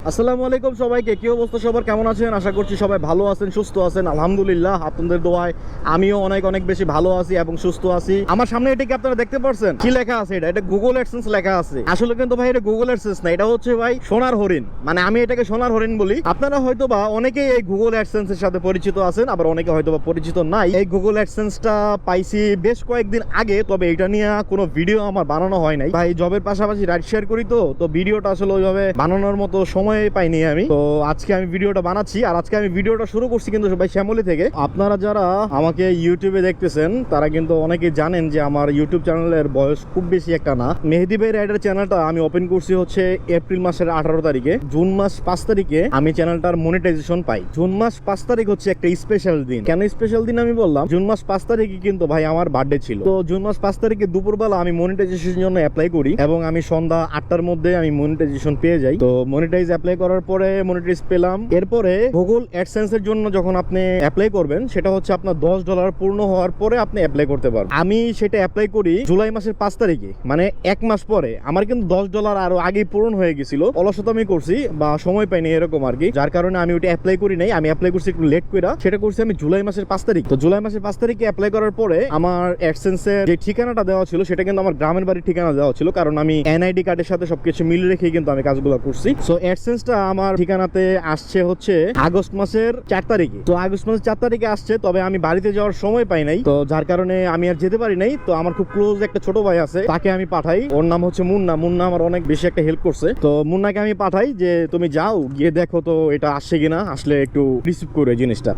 আসসালামু আলাইকুম সবাইকে। কি অবস্থা সবার, কেমন আছেন? আশা করছি সবাই ভালো আছেন, সুস্থ আছেন। আলহামদুলিল্লাহ, আপনাদের দোয়ায় আমিও অনেক অনেক বেশি ভালো আছি এবং সুস্থ আছি। আমার সামনে এটা কি আপনারা দেখতে পাচ্ছেন? কি লেখা আছে? এটা গুগল অ্যাডসেন্স লেখা আছে। আসলে কিন্তু ভাই এটা গুগল অ্যাডসেন্স না, এটা হচ্ছে ভাই সোনার হরিণ। মানে আমি এটাকে সোনার হরিণ বলি। আপনারা হয়তো বা অনেকেই এই গুগল অ্যাডসেন্স এর সাথে পরিচিত আছেন, আবার অনেকে হয়তো বা পরিচিত নাই। এই গুগল অ্যাডসেন্সটা পাইছি বেশ কয়েকদিন আগে, তবে এটা নিয়ে কোনো ভিডিও আমার বানানো হয় নাই। ভাই জবের পাশাপাশি রাইড শেয়ার করি, তো ভিডিওটা আসলে ওইভাবে বানানোর মতো সময় পাইনি আমি। তো আজকে আমি ভিডিওটা বানাচ্ছি, আর আজকে আমি ভিডিওটা শুরু করছি কিন্তু ভাই শ্যামলী থেকে। আপনারা যারা আমাকে ইউটিউবে দেখতেছেন তারা কিন্তু অনেকেই জানেন যে আমার ইউটিউব চ্যানেলের বয়স খুব বেশি একটা না। মেহেদি ভাই রাইডার চ্যানেলটা আমি ওপেন করছি হচ্ছে এপ্রিল মাসের 18 তারিখে। জুন মাস 5 তারিখে আমি চ্যানেলটার মনিটাইজেশন পাই। জুন মাস 5 তারিখ হচ্ছে একটা স্পেশাল দিন। কেন স্পেশাল দিন আমি বললাম? জুন মাস 5 তারিখে কিন্তু ভাই আমার বার্থডে ছিল। তো জুন মাস 5 তারিখে দুপুরবেলা আমি মনিটাইজেশনের জন্য অ্যাপ্লাই করি এবং আমি সন্ধ্যা 8টার মধ্যে আমি মনিটাইজেশন পেয়ে যাই। তো মনিটাইজ অ্যাপ্লাই করার পরে মনিটাইজ পেলাম। এরপরে গুগল অ্যাডসেন্স এর জন্য যখন আপনি অ্যাপ্লাই করবেন, সেটা হচ্ছে আপনার $10 পূর্ণ হওয়ার পরে আপনি অ্যাপ্লাই করতে পারবেন। আমি সেটা অ্যাপ্লাই করি জুলাই মাসের 5 তারিখে, মানে 1 মাস পরে। আমার কিন্তু $10 আরো আগেই পূরণ হয়ে গেছিল। অলসতামি করছি বা সময় পাইনি এরকম আর কি, যার কারণে আমি ওটা অ্যাপ্লাই করি নাই। আমি অ্যাপ্লাই করছি একটু লেট করে, সেটা করছি আমি জুলাই মাসের 5 তারিখ। তো জুলাই মাসের 5 তারিখে অ্যাপ্লাই করার পরে আমার অ্যাডসেন্স এর যে ঠিকানাটা দেওয়া ছিল সেটা কিন্তু আমার গ্রামের বাড়ির ঠিকানা দেওয়া ছিল, কারণ আমি এনআইডি কার্ডের সাথে সবকিছু মিল রেখে কিন্তু আমি কাজগুলো করছি। সো অ্যাডসেন্সটা আমার ঠিকানাতে আসছে হচ্ছে আগস্ট মাসের 4 তারিখে। তো আগস্ট মাসের 4 তারিখে আসছে, তবে আমি বাড়িতে যাওয়ার সময় পাই নাই, তো যার কারণে আমি আর যেতে পারি নাই। তো আমার খুব ক্লোজ একটা ছোট ভাই আছে, তাকে আমি পাঠাই। ওর নাম হচ্ছে মুন্না। মুন্না আমার অনেক বেশি একটা হেল্প করছে। তো মুন্নাকে আমি পাঠাই যে তুমি যাও, গিয়ে দেখো তো এটা আসছে কিনা, আসলে একটু রিসিভ করে জিনিসটা।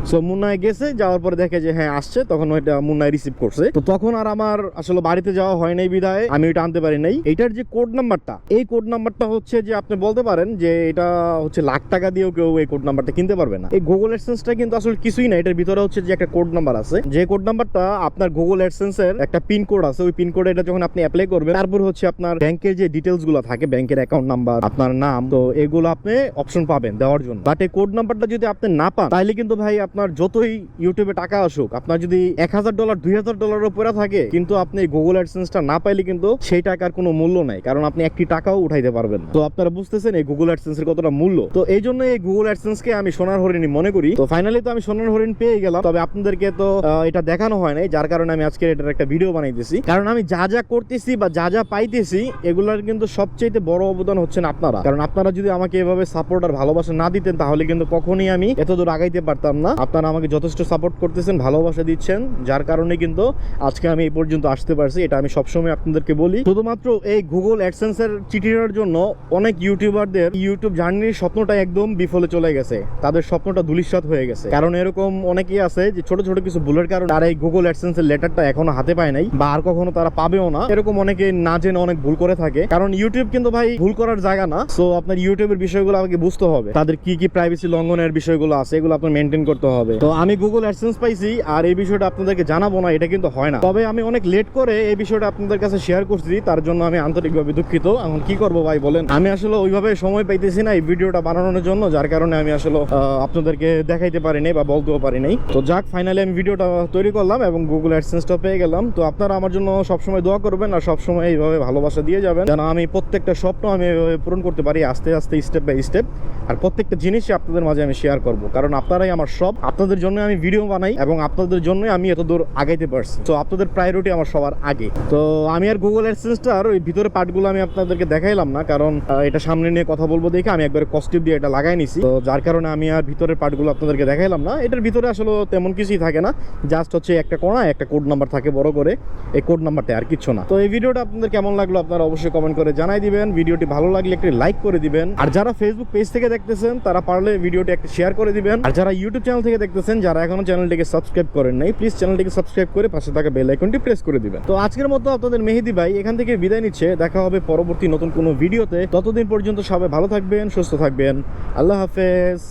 সো মুন্নায় গেছে, যাওয়ার পরে দেখে যে হ্যাঁ আসছে, তখন ওইটা মুন্নায় রিসিভ করছে। তো তখন আর আমার আসলে বাড়িতে যাওয়া হয় নাই বিধায় আমি ওইটা আনতে পারি নাই। এটার যে কোড নাম্বারটা, এই কোড নাম্বারটা হচ্ছে যে আপনি বলতে পারেন যে এটা হচ্ছে লাখ টাকা দিয়েও কেউ এই কোড নাম্বারটা কিনতে পারবে না। এই গুগল অ্যাডসেন্সটা কিন্তু আসলে কিছুই না, এটার ভিতরে হচ্ছে যে একটা কোড নাম্বার আছে। যে কোড নাম্বারটা আপনার গুগল অ্যাডসেন্স এর একটা পিন কোড আছে, ওই পিন কোড এটা যখন আপনি অ্যাপ্লাই করবেন, তারপর হচ্ছে আপনার ব্যাংকের যে ডিটেলস গুলো থাকে, ব্যাংকের অ্যাকাউন্ট নাম্বার, আপনার নাম, তো এগুলো আপনি অপশন পাবেন দেওয়ার জন্য। বাট এই কোড নাম্বারটা যদি আপনি না পান, তাহলে কিন্তু ভাই আপনার যতই ইউটিউবে টাকা আসুক, আপনার যদি $1000 $2000 উপরে থাকে, কিন্তু আপনি গুগল অ্যাডসেন্সটা না পাইলে কিন্তু সেই টাকার কোনো মূল্য নাই, কারণ আপনি একটি টাকাও উঠাইতে পারবেন না। তো আপনারা বুঝতেছেন এই গুগল অ্যাডসেন্স এর কতটা মূল্য। তো এই জন্য এই গুগল অ্যাডসেন্স কে আমি সোনার হরিণই মনে করি। তো ফাইনালি তো আমি সোনার হরিণ পেয়ে গেলাম, তবে আপনাদেরকে তো এটা দেখানো হয় নাই, যার কারণে আমি আজকে এটার একটা ভিডিও বানাইতেছি। কারণ আমি যা যা করতেছি বা যা যা পাইতেছি, এগুলোর কিন্তু সবচেয়ে বড় অবদান হচ্ছেন আপনারা। কারণ আপনারা যদি আমাকে এভাবে সাপোর্ট আর ভালোবাসা না দিতেন, তাহলে কিন্তু কখনই আমি এত দূর আগাইতে পারতাম না। আপনারা আমাকে যথেষ্ট সাপোর্ট করতেছেন, ভালোবাসা দিচ্ছেন, যার কারণে কিন্তু আজকে আমি এই পর্যন্ত আসতে পারছি। এটা আমি সবসময় আপনাদেরকে বলি। শুধুমাত্র এই গুগল অ্যাডসেন্স এর চিঠিটার জন্য অনেক ইউটিউবারদের ইউটিউব জার্নির স্বপ্নটা একদম বিফলে চলে গেছে, তাদের স্বপ্নটা ধূলিসাৎ হয়ে গেছে। কারণ এরকম অনেকেই আছে যে ছোট ছোট কিছু ভুলের কারণে তারা এই গুগল অ্যাডসেন্স এর লেটারটা এখনো হাতে পায় নাই, বা আর কখনো তারা পাবেও না। এরকম অনেকে না জেনে অনেক ভুল করে থাকে, কারণ ইউটিউব কিন্তু ভাই ভুল করার জায়গা না। সো আপনার ইউটিউবের বিষয়গুলো আমাকে বুঝতে হবে, তাদের কি কি প্রাইভেসি লঙ্ঘনের বিষয়গুলো আছে, এগুলো আপনার মেনটেন করতে হবে। তো আমি গুগল অ্যাডসেন্স পাইছি, আর এই বিষয়টা আপনাদেরকে জানাবো না এটা কিন্তু হয় না, তবে আমি অনেক লেট করে এই বিষয়টা আপনাদের কাছে শেয়ার করছি, তার জন্য আমি আন্তরিকভাবে দুঃখিত। এখন কি করবো ভাই বলেন, আমি আসলে ওইভাবে সময় পাইতেছি না এই ভিডিওটা বানানোর জন্য, যার কারণে আমি আসলে আপনাদেরকে দেখাইতে পারি নাই বা বলতেও পারি নাই। তো যাক, ফাইনালি আমি ভিডিওটা তৈরি করলাম এবং গুগল অ্যাডসেন্সটা পেয়ে গেলাম। তো আপনারা আমার জন্য সবসময় দোয়া করবেন আর সবসময় এইভাবে ভালোবাসা দিয়ে যাবেন, যেন আমি প্রত্যেকটা স্বপ্ন আমি পূরণ করতে পারি আস্তে আস্তে, স্টেপ বাই স্টেপ। আর প্রত্যেকটা জিনিসই আপনাদের মাঝে আমি শেয়ার করবো, কারণ আপনারাই আমার সব। আপনাদের জন্য আমি ভিডিও বানাই এবং আপনাদের জন্যই আমি এত দূর আগাইতে পারছি। তো আপনাদের প্রায়োরিটি আমার সবার আগে। তো আমি আর গুগল অ্যাডসেন্সটার ওই ভিতরে পার্টগুলো আমি আপনাদেরকে দেখাইলাম না, কারণ এটা সামনে নিয়ে কথা বলবো দেখে আমি একবার কস্টিপ দিয়ে এটা লাগাই নিছি। তো যার কারণে আমি আর ভিতরের পার্টগুলো আপনাদেরকে দেখাইলাম না। এটার ভিতরে আসলে তেমন কিছুই থাকে না, জাস্ট হচ্ছে একটা কোণা একটা কোড নাম্বার থাকে বড় করে, এই কোড নাম্বারটা আর কিছু না। তো এই ভিডিওটা আপনাদের কেমন লাগলো আপনারা অবশ্যই কমেন্ট করে জানাই দিবেন। ভিডিওটি ভালো লাগলে একটি লাইক করে দিবেন, আর যারা ফেসবুক পেজ থেকে দেখতেছেন তারা পারলে ভিডিওটি একটা শেয়ার করে দিবেন। আর যারা ইউটিউব চ্যানেল থেকে দেখতেছেন, যারা এখনো চ্যানেলটিকে সাবস্ক্রাইব করেন নাই, প্লিজ চ্যানেলটিকে সাবস্ক্রাইব করে পাশে থাকা বেল আইকনটি প্রেস করে দিবেন। তো আজকের মতো আপনাদের মেহেদি ভাই এখান থেকে বিদায় নিচ্ছে। দেখা হবে পরবর্তী নতুন কোনো ভিডিওতে। ততদিন পর্যন্ত সবাই ভালো থাকবেন, সুস্থ থাকবেন। আল্লাহ হাফেজ।